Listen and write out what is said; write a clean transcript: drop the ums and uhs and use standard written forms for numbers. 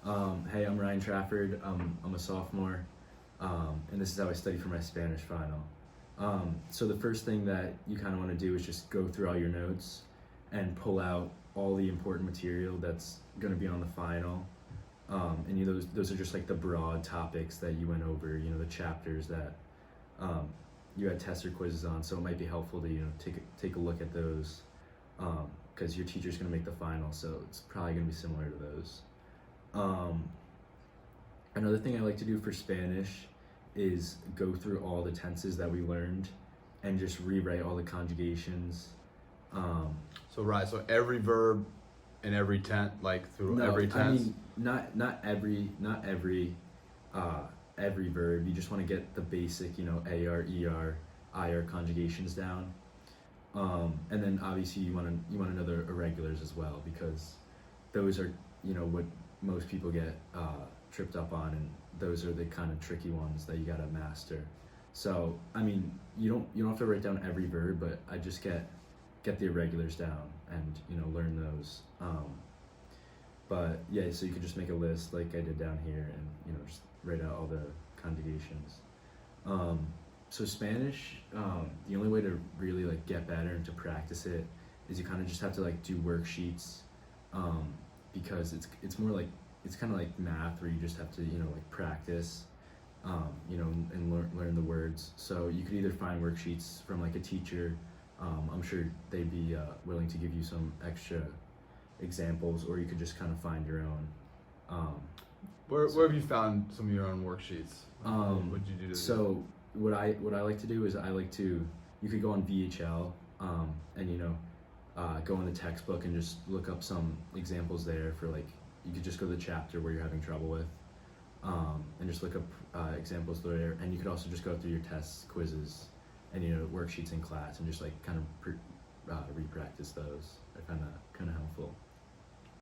Hey, I'm Ryan Trafford. I'm a sophomore, and this is how I study for my Spanish final. So the first thing that you kind of want to do is just go through all your notes and pull out all the important material that's going to be on the final. And those are just like the broad topics that you went over. You know, the chapters that you had tests or quizzes on. So it might be helpful to take a look at those because your teacher's going to make the final. So it's probably going to be similar to those. Another thing I like to do for Spanish is go through all the tenses that we learned and just rewrite all the conjugations. So every verb in every tense, like through every tense. I mean not every verb. You just want to get the basic, AR, ER, IR conjugations down. And then obviously you want to know the irregulars as well, because those are what most people get tripped up on, and those are the kind of tricky ones that you gotta master. So I mean, you don't have to write down every verb, but I just get the irregulars down and learn those. But yeah, so you could just make a list like I did down here, and just write out all the conjugations. So Spanish, the only way to really get better and to practice it is you kind of just have to do worksheets, because it's more like, it's kind of like math where you just have to practice, and learn the words. So you could either find worksheets from a teacher. I'm sure they'd be willing to give you some extra examples, or you could just kind of find your own. Where have you found some of your own worksheets? What did you do? So what I like to do is you could go on VHL, and go in the textbook and just look up some examples there for you could just go to the chapter where you're having trouble with, and just look up examples there. And you could also just go through your tests, quizzes, and worksheets in class, and just kind of re-practice those. I find that kind of helpful.